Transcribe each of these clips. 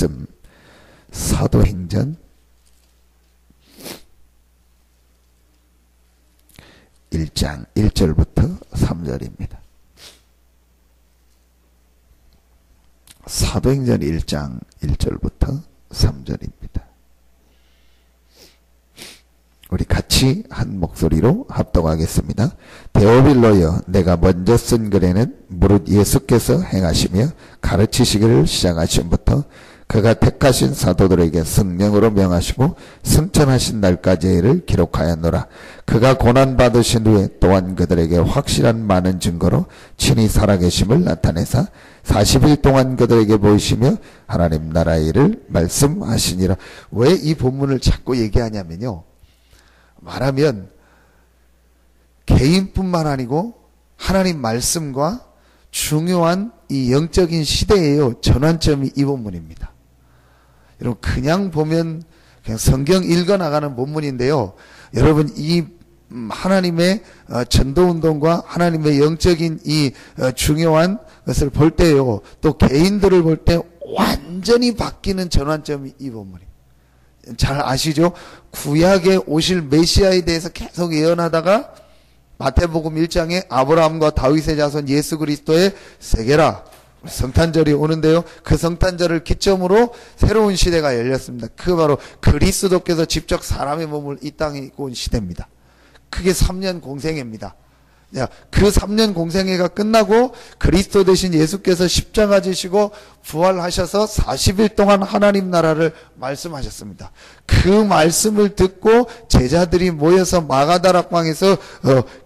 말씀 사도행전 1장 1절부터 3절입니다. 사도행전 1장 1절부터 3절입니다. 우리 같이 한 목소리로 합독하겠습니다. 데오빌로여, 내가 먼저 쓴 글에는 무릇 예수께서 행하시며 가르치시기를 시작하심부터 그가 택하신 사도들에게 성령으로 명하시고 승천하신 날까지의 일을 기록하였노라. 그가 고난받으신 후에 또한 그들에게 확실한 많은 증거로 친히 살아계심을 나타내사 40일 동안 그들에게 보이시며 하나님 나라의 일을 말씀하시니라. 왜 이 본문을 자꾸 얘기하냐면요, 말하면 개인뿐만 아니고 하나님 말씀과 중요한 이 영적인 시대예요. 전환점이 이 본문입니다. 여러분, 그냥 보면 그냥 성경 읽어나가는 본문인데요, 여러분 이 하나님의 전도운동과 하나님의 영적인 이 중요한 것을 볼 때요, 또 개인들을 볼 때 완전히 바뀌는 전환점이 이 본문입니다. 잘 아시죠? 구약에 오실 메시아에 대해서 계속 예언하다가 마태복음 1장에 아브라함과 다윗의 자손 예수 그리스도의 세계라, 성탄절이 오는데요, 그 성탄절을 기점으로 새로운 시대가 열렸습니다. 그 바로 그리스도께서 직접 사람의 몸을 이 땅에 입고 온 시대입니다. 그게 3년 공생애입니다. 그 3년 공생애가 끝나고 그리스도 대신 예수께서 십자가 지시고 부활하셔서 40일 동안 하나님 나라를 말씀하셨습니다. 그 말씀을 듣고 제자들이 모여서 마가다락방에서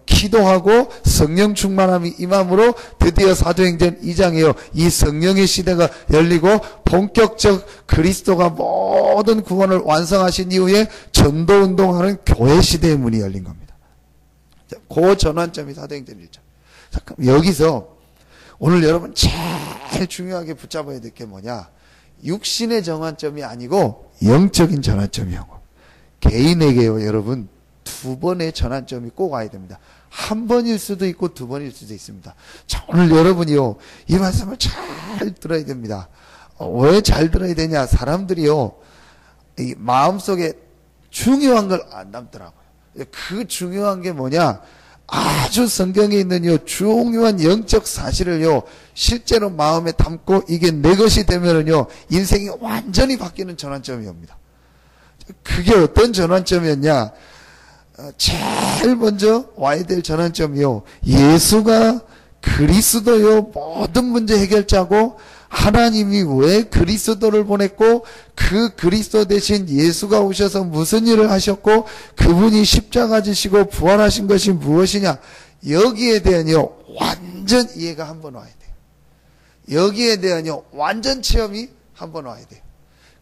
기도하고 성령 충만함이 임함으로 드디어 사도행전 2장에요, 이 성령의 시대가 열리고 본격적 그리스도가 모든 구원을 완성하신 이후에 전도운동하는 교회 시대의 문이 열린 겁니다. 그 전환점이 사도행전 1장. 자, 그럼 여기서 오늘 여러분 제일 중요하게 붙잡아야 될 게 뭐냐? 육신의 전환점이 아니고 영적인 전환점이고, 개인에게요, 여러분 두 번의 전환점이 꼭 와야 됩니다. 한 번일 수도 있고 두 번일 수도 있습니다. 자, 오늘 여러분이요, 이 말씀을 잘 들어야 됩니다. 왜 잘 들어야 되냐? 사람들이요, 이 마음속에 중요한 걸 안 담더라고요. 그 중요한 게 뭐냐? 아주 성경에 있는 요 중요한 영적 사실을요 실제로 마음에 담고 이게 내 것이 되면은요 인생이 완전히 바뀌는 전환점이 옵니다. 그게 어떤 전환점이었냐? 제일 먼저 와야 될 전환점이요, 예수가 그리스도요 모든 문제 해결자고, 하나님이 왜 그리스도를 보냈고, 그 그리스도 대신 예수가 오셔서 무슨 일을 하셨고, 그분이 십자가 지시고 부활하신 것이 무엇이냐, 여기에 대한요 완전 이해가 한번 와야 돼요. 여기에 대한요 완전 체험이 한번 와야 돼요.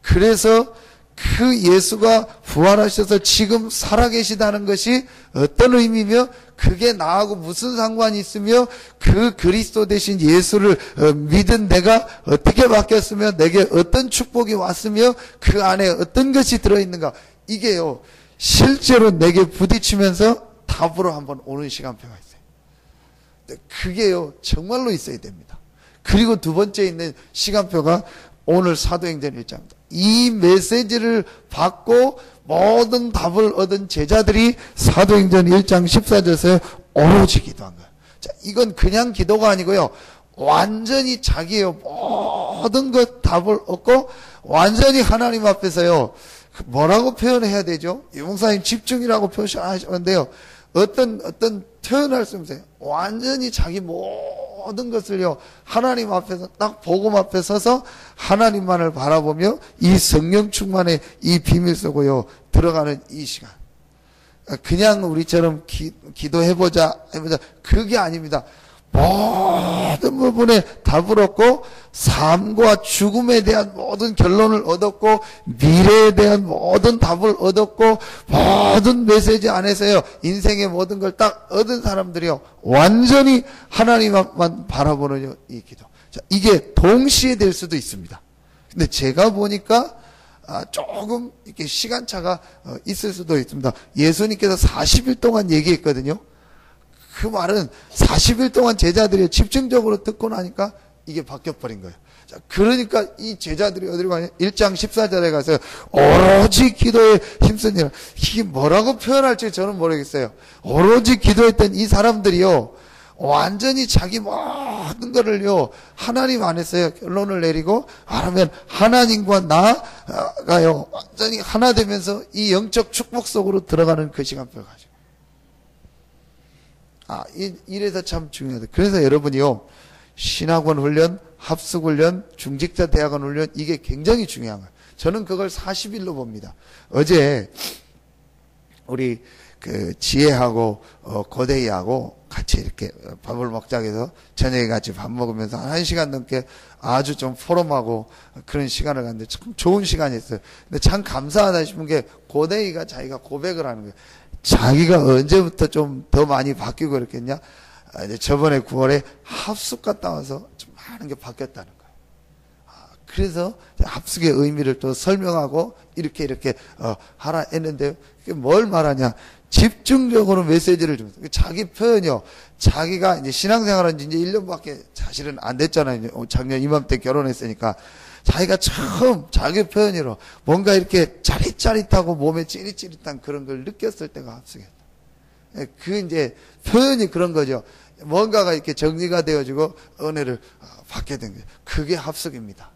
그래서 그 예수가 부활하셔서 지금 살아계시다는 것이 어떤 의미며, 그게 나하고 무슨 상관이 있으며, 그 그리스도 대신 예수를 믿은 내가 어떻게 바뀌었으며, 내게 어떤 축복이 왔으며, 그 안에 어떤 것이 들어있는가, 이게요 실제로 내게 부딪히면서 답으로 한번 오는 시간표가 있어요. 그게요 정말로 있어야 됩니다. 그리고 두 번째 있는 시간표가 오늘 사도행전 1장입니다. 이 메시지를 받고 모든 답을 얻은 제자들이 사도행전 1장 14절에서 오로지 기도한 거예요. 자, 이건 그냥 기도가 아니고요, 완전히 자기의 모든 것 답을 얻고 완전히 하나님 앞에서요, 뭐라고 표현해야 되죠? 유목사님 집중이라고 표현하셨는데요, 어떤 표현할 수 없어요. 완전히 자기 모든 것을요 하나님 앞에서 딱 복음 앞에 서서 하나님만을 바라보며 이 성령 충만의 이 비밀 속으로 들어가는 이 시간. 그냥 우리처럼 기도해보자 그게 아닙니다. 모든 부분에 답을 얻고, 삶과 죽음에 대한 모든 결론을 얻었고, 미래에 대한 모든 답을 얻었고, 모든 메시지 안에서요 인생의 모든 걸 딱 얻은 사람들이요 완전히 하나님만 바라보는 이 기도. 자, 이게 동시에 될 수도 있습니다. 근데 제가 보니까 조금 이렇게 시간차가 있을 수도 있습니다. 예수님께서 40일 동안 얘기했거든요. 그 말은 40일 동안 제자들이 집중적으로 듣고 나니까 이게 바뀌어버린 거예요. 자, 그러니까 이 제자들이 어디로 가냐? 1장 14절에 가서 오로지 기도에 힘쓰니라. 이게 뭐라고 표현할지 저는 모르겠어요. 오로지 기도했던 이 사람들이요, 완전히 자기 모든 거를요, 하나님 안에서요, 결론을 내리고, 말하면 하나님과 나가요, 완전히 하나 되면서 이 영적 축복 속으로 들어가는 그 시간표를 가지고. 이래서 참 중요하다. 그래서 여러분이요, 신학원 훈련, 합숙 훈련, 중직자 대학원 훈련, 이게 굉장히 중요한 거예요. 저는 그걸 40일로 봅니다. 어제 우리 그 지혜하고 고대희하고 같이 이렇게 밥을 먹자고 해서 저녁에 같이 밥 먹으면서 한 1시간 넘게 아주 좀 포럼하고 그런 시간을 갔는데 참 좋은 시간이었어요. 근데 참 감사하다 싶은 게 고대희가 자기가 고백을 하는 거예요. 자기가 언제부터 좀 더 많이 바뀌고 그랬겠냐? 이제 저번에 9월에 합숙 갔다 와서 좀 많은 게 바뀌었다는 거예요. 그래서 합숙의 의미를 또 설명하고 이렇게 하라 했는데, 그게 뭘 말하냐? 집중적으로 메시지를 주면서, 자기 표현이요. 자기가 이제 신앙생활한 지 이제 1년밖에 사실은 안 됐잖아요. 작년 이맘때 결혼했으니까. 자기가 처음 자기 표현으로 뭔가 이렇게 짜릿짜릿하고 몸에 찌릿찌릿한 그런 걸 느꼈을 때가 합숙이었다. 그 이제 표현이 그런 거죠. 뭔가가 이렇게 정리가 되어지고 은혜를 받게 된 거예요. 그게 합숙입니다.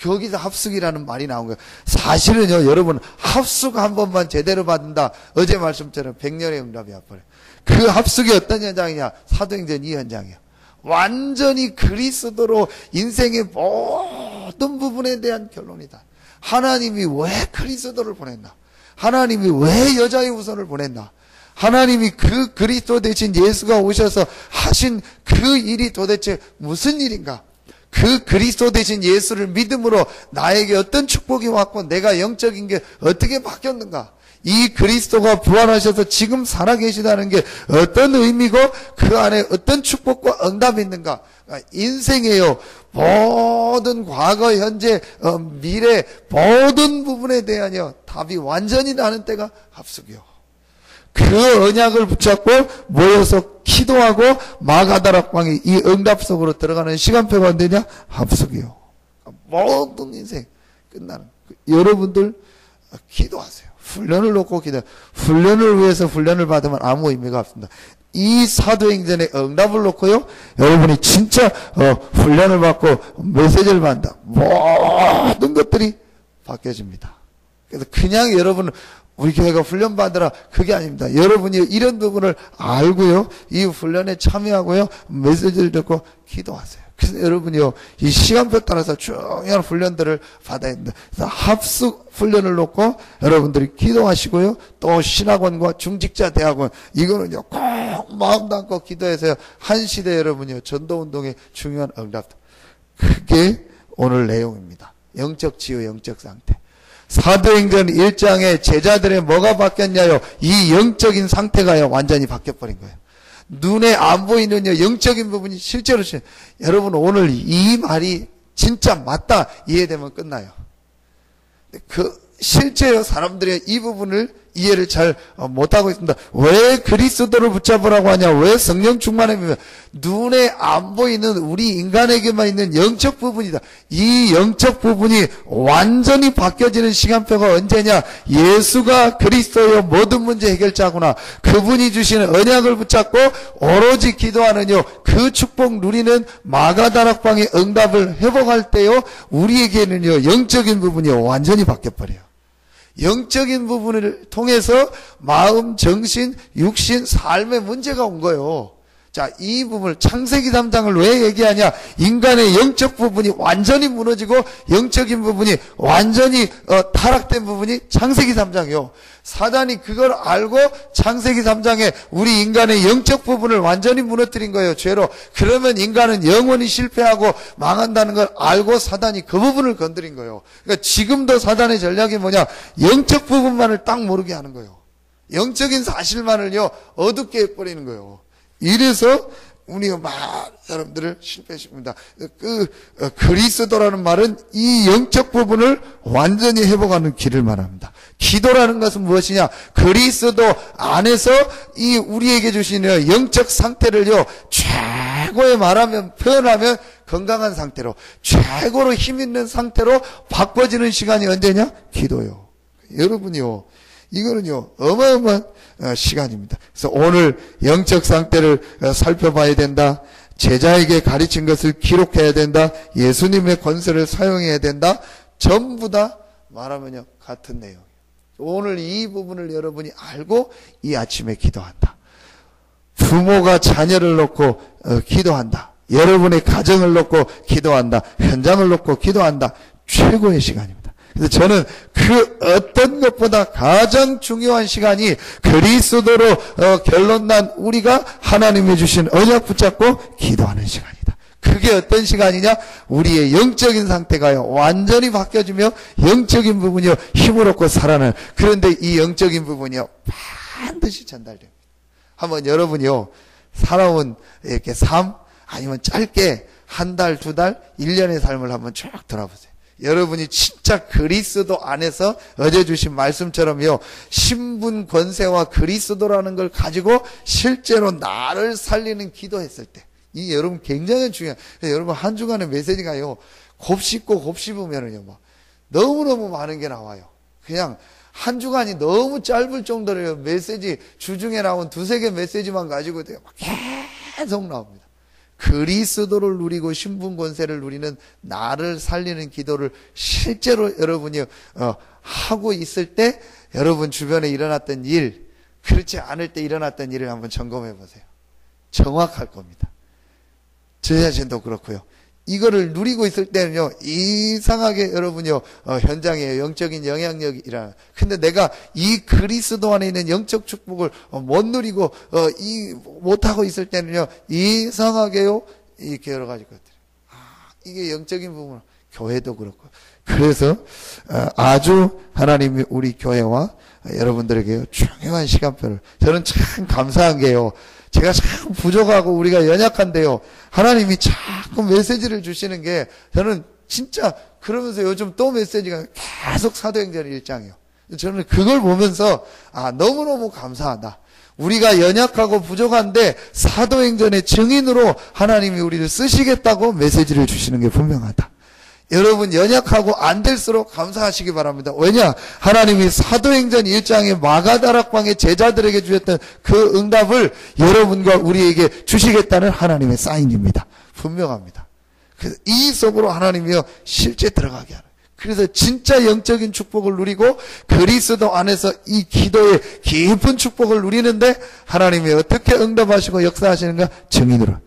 거기서 합숙이라는 말이 나온 거예요. 사실은요, 여러분, 합숙 한 번만 제대로 받는다. 어제 말씀처럼 100년의 응답이 와버려요. 그 합숙이 어떤 현장이냐? 사도행전 이 현장이에요. 완전히 그리스도로 인생의 모든 부분에 대한 결론이다. 하나님이 왜 그리스도를 보냈나? 하나님이 왜 여자의 후손을 보냈나? 하나님이 그 그리스도 대신 예수가 오셔서 하신 그 일이 도대체 무슨 일인가? 그 그리스도 대신 예수를 믿음으로 나에게 어떤 축복이 왔고 내가 영적인 게 어떻게 바뀌었는가? 이 그리스도가 부활하셔서 지금 살아계시다는 게 어떤 의미고 그 안에 어떤 축복과 응답이 있는가? 인생에요, 모든 과거, 현재, 미래 모든 부분에 대한요 답이 완전히 나는 때가 합숙이요. 그 언약을 붙잡고 모여서 기도하고 마가다락방이 이 응답 속으로 들어가는 시간표가 언제냐? 합숙이요. 모든 인생 끝나는. 여러분들 기도하세요. 훈련을 놓고 기도. 훈련을 위해서 훈련을 받으면 아무 의미가 없습니다. 이 사도행전의 응답을 놓고요, 여러분이 진짜 훈련을 받고 메시지를 받는다. 모든 것들이 바뀌어집니다. 그래서 그냥 여러분 우리 교회가 훈련 받으라, 그게 아닙니다. 여러분이 이런 부분을 알고요, 이 훈련에 참여하고요, 메시지를 듣고 기도하세요. 그래서 여러분이요, 이 시간표 따라서 중요한 훈련들을 받아야 됩니다. 그래서 합숙 훈련을 놓고 여러분들이 기도하시고요, 또 신학원과 중직자 대학원, 이거는요, 꼭 마음 담고 기도해서요, 한 시대 여러분이요, 전도운동의 중요한 응답. 그게 오늘 내용입니다. 영적 치유, 영적 상태. 사도행전 1장에 제자들의 뭐가 바뀌었냐요? 이 영적인 상태가요, 완전히 바뀌어버린 거예요. 눈에 안 보이는 영적인 부분이 실제로, 여러분 오늘 이 말이 진짜 맞다 이해되면 끝나요. 실제로 사람들의 이 부분을 이해를 잘 못하고 있습니다. 왜 그리스도를 붙잡으라고 하냐? 왜 성령 충만하면? 눈에 안 보이는 우리 인간에게만 있는 영적 부분이다. 이 영적 부분이 완전히 바뀌어지는 시간표가 언제냐? 예수가 그리스도의 모든 문제 해결자구나. 그분이 주시는 언약을 붙잡고 오로지 기도하는요, 그 축복 누리는 마가다락방의 응답을 회복할 때요, 우리에게는요, 영적인 부분이 완전히 바뀌어버려요. 영적인 부분을 통해서 마음, 정신, 육신, 삶의 문제가 온 거예요. 자, 이 부분을 창세기 3장을 왜 얘기하냐? 인간의 영적 부분이 완전히 무너지고 영적인 부분이 완전히 타락된 부분이 창세기 3장이요. 사단이 그걸 알고 창세기 3장에 우리 인간의 영적 부분을 완전히 무너뜨린 거예요. 죄로. 그러면 인간은 영원히 실패하고 망한다는 걸 알고 사단이 그 부분을 건드린 거예요. 그러니까 지금도 사단의 전략이 뭐냐? 영적 부분만을 딱 모르게 하는 거예요. 영적인 사실만을요, 어둡게 해버리는 거예요. 이래서 우리가 많은 사람들을 실패시킵니다. 그리스도라는 말은 이 영적 부분을 완전히 회복하는 길을 말합니다. 기도라는 것은 무엇이냐? 그리스도 안에서 이 우리에게 주시는 영적 상태를요, 최고의 말하면 표현하면 건강한 상태로 최고로 힘 있는 상태로 바꿔지는 시간이 언제냐? 기도요. 여러분이요. 이거는요 어마어마한 시간입니다. 그래서 오늘 영적 상태를 살펴봐야 된다. 제자에게 가르친 것을 기록해야 된다. 예수님의 권세를 사용해야 된다. 전부 다 말하면요 같은 내용. 오늘 이 부분을 여러분이 알고 이 아침에 기도한다. 부모가 자녀를 놓고 기도한다. 여러분의 가정을 놓고 기도한다. 현장을 놓고 기도한다. 최고의 시간입니다. 그래서 저는 그 어떤 것보다 가장 중요한 시간이 그리스도로 결론난 우리가 하나님이 주신 언약 붙잡고 기도하는 시간이다. 그게 어떤 시간이냐? 우리의 영적인 상태가요 완전히 바뀌어지며 영적인 부분이요 힘을 얻고 살아나는. 그런데 이 영적인 부분이요 반드시 전달됩니다. 한번 여러분이요 살아온 이렇게 삶 아니면 짧게 한 달, 두 달, 1년의 삶을 한번 쭉 돌아보세요. 여러분이 진짜 그리스도 안에서 어제 주신 말씀처럼요 신분 권세와 그리스도라는 걸 가지고 실제로 나를 살리는 기도했을 때 이 여러분 굉장히 중요해요. 여러분 한 주간의 메시지가요 곱씹고 곱씹으면은요 막 너무너무 많은 게 나와요. 그냥 한 주간이 너무 짧을 정도로 메시지 주중에 나온 두세 개 메시지만 가지고도 막 계속 나옵니다. 그리스도를 누리고 신분 권세를 누리는 나를 살리는 기도를 실제로 여러분이 하고 있을 때 여러분 주변에 일어났던 일, 그렇지 않을 때 일어났던 일을 한번 점검해 보세요. 정확할 겁니다. 저 자신도 그렇고요. 이거를 누리고 있을 때는요 이상하게 여러분요 현장에 영적인 영향력이 일어나. 근데 내가 이 그리스도 안에 있는 영적 축복을 못 누리고 못하고 있을 때는요 이상하게요 이렇게 여러 가지 것들. 이게 영적인 부분. 교회도 그렇고. 그래서 아주 하나님이 우리 교회와 여러분들에게 중요한 시간표를, 저는 참 감사한 게요 제가 참 부족하고 우리가 연약한데요 하나님이 자꾸 메시지를 주시는 게 저는 진짜 그러면서 요즘 또 메시지가 계속 사도행전 1장이요. 저는 그걸 보면서 너무너무 감사하다. 우리가 연약하고 부족한데 사도행전의 증인으로 하나님이 우리를 쓰시겠다고 메시지를 주시는 게 분명하다. 여러분 연약하고 안 될수록 감사하시기 바랍니다. 왜냐? 하나님이 사도행전 1장의 마가다락방의 제자들에게 주셨던 그 응답을 여러분과 우리에게 주시겠다는 하나님의 사인입니다. 분명합니다. 그래서 이 속으로 하나님이요 실제 들어가게 하는. 그래서 진짜 영적인 축복을 누리고 그리스도 안에서 이 기도의 깊은 축복을 누리는데 하나님이 어떻게 응답하시고 역사하시는가 증인으로.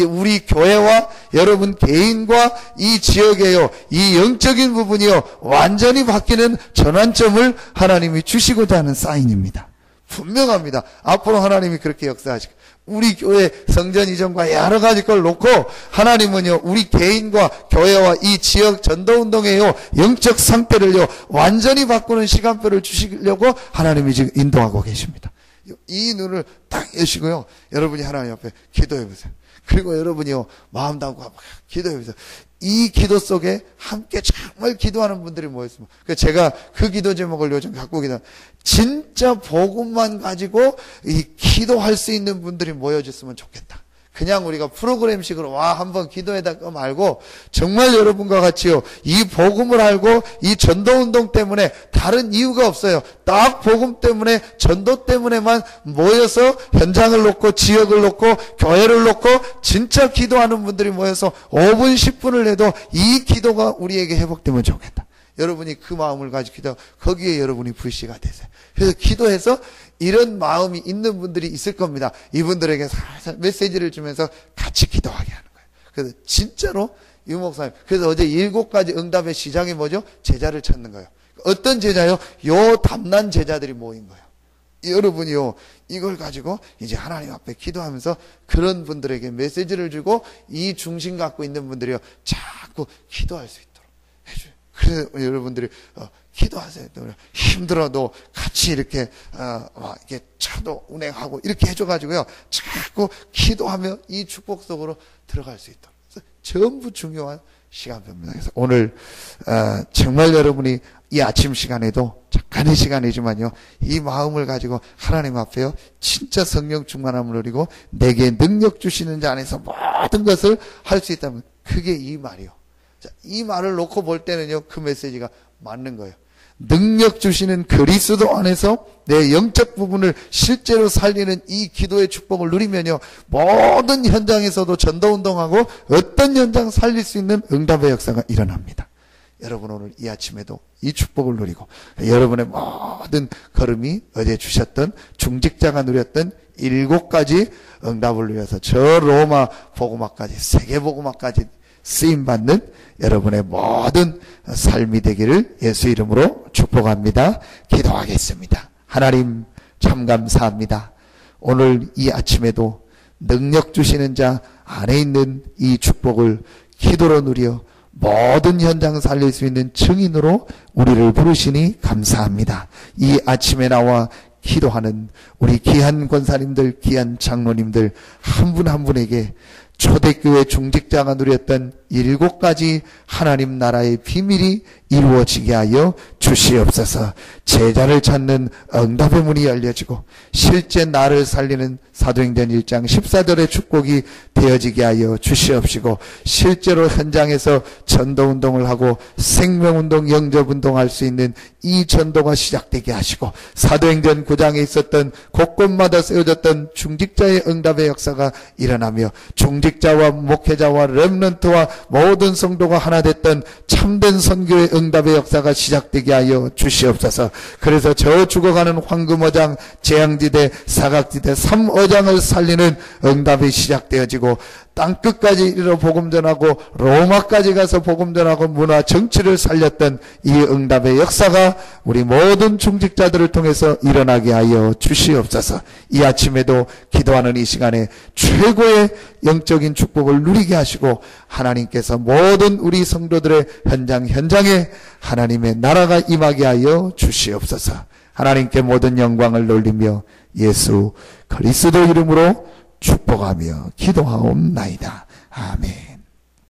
우리 교회와 여러분 개인과 이 지역에요 이 영적인 부분이요 완전히 바뀌는 전환점을 하나님이 주시고자 하는 사인입니다. 분명합니다. 앞으로 하나님이 그렇게 역사하시고 우리 교회 성전 이전과 여러 가지 걸 놓고 하나님은요 우리 개인과 교회와 이 지역 전도운동에요 영적 상태를요 완전히 바꾸는 시간표를 주시려고 하나님이 지금 인도하고 계십니다. 이 눈을 딱 여시고요 여러분이 하나님 앞에 기도해 보세요. 그리고 여러분이요 마음 담고 기도해 보세요. 이 기도 속에 함께 정말 기도하는 분들이 모였습니다. 제가 그 기도 제목을 요즘 갖고 기도, 진짜 복음만 가지고 이 기도할 수 있는 분들이 모여졌으면 좋겠다. 그냥 우리가 프로그램식으로 한번 기도해달까 말고 정말 여러분과 같이요 이 복음을 알고 이 전도운동 때문에 다른 이유가 없어요. 딱 복음 때문에 전도 때문에만 모여서 현장을 놓고 지역을 놓고 교회를 놓고 진짜 기도하는 분들이 모여서 5분 10분을 해도 이 기도가 우리에게 회복되면 좋겠다. 여러분이 그 마음을 가지고 기도, 거기에 여러분이 불씨가 되세요. 그래서 기도해서 이런 마음이 있는 분들이 있을 겁니다. 이분들에게 살살 메시지를 주면서 같이 기도하게 하는 거예요. 그래서 진짜로 유 목사님, 그래서 어제 7가지 응답의 시작이 뭐죠? 제자를 찾는 거예요. 어떤 제자요? 요 담난 제자들이 모인 거예요. 여러분이요 이걸 가지고 이제 하나님 앞에 기도하면서 그런 분들에게 메시지를 주고 이 중심 갖고 있는 분들이요 자꾸 기도할 수 있도록 해줘요. 그래서 여러분들이 기도하세요. 힘들어도 같이 이렇게 이렇게 차도 운행하고 이렇게 해줘가지고요 자꾸 기도하며 이 축복 속으로 들어갈 수 있도록. 그래서 전부 중요한 시간표입니다. 그래서 오늘 정말 여러분이 이 아침 시간에도 잠깐의 시간이지만요, 이 마음을 가지고 하나님 앞에요 진짜 성령 충만함을 누리고 내게 능력 주시는 자 안에서 모든 것을 할 수 있다면 그게 이 말이요. 자, 이 말을 놓고 볼 때는요 그 메시지가 맞는 거예요. 능력 주시는 그리스도 안에서 내 영적 부분을 실제로 살리는 이 기도의 축복을 누리면요, 모든 현장에서도 전도운동하고 어떤 현장 살릴 수 있는 응답의 역사가 일어납니다. 여러분 오늘 이 아침에도 이 축복을 누리고 여러분의 모든 걸음이 어제 주셨던 중직자가 누렸던 7가지 응답을 누려서 저 로마 복음화까지 세계 복음화까지 쓰임받는 여러분의 모든 삶이 되기를 예수 이름으로 축복합니다. 기도하겠습니다. 하나님 참 감사합니다. 오늘 이 아침에도 능력 주시는 자 안에 있는 이 축복을 기도로 누려 모든 현장 살릴 수 있는 증인으로 우리를 부르시니 감사합니다. 이 아침에 나와 기도하는 우리 귀한 권사님들, 귀한 장로님들 한 분 한 분에게 초대교회 중직자가 누렸던 7가지 하나님 나라의 비밀이 이루어지게 하여 주시옵소서. 제자를 찾는 응답의 문이 열려지고 실제 나를 살리는 사도행전 1장 14절의 축복이 되어지게 하여 주시옵시고, 실제로 현장에서 전도운동을 하고 생명운동, 영접운동할 수 있는 이 전도가 시작되게 하시고, 사도행전 9장에 있었던 곳곳마다 세워졌던 중직자의 응답의 역사가 일어나며 중직자와 목회자와 렘넌트와 모든 성도가 하나 됐던 참된 선교의 응답의 역사가 시작되게 하여 주시옵소서. 그래서 저 죽어가는 황금어장, 재앙지대, 사각지대 3어장을 살리는 응답이 시작되어지고 땅끝까지 이르러 복음 전하고 로마까지 가서 복음 전하고 문화 정치를 살렸던 이 응답의 역사가 우리 모든 중직자들을 통해서 일어나게 하여 주시옵소서. 이 아침에도 기도하는 이 시간에 최고의 영적인 축복을 누리게 하시고 하나님께서 모든 우리 성도들의 현장에 하나님의 나라가 임하게 하여 주시옵소서. 하나님께 모든 영광을 돌리며 예수 그리스도 이름으로 축복하며 기도하옵나이다. 아멘.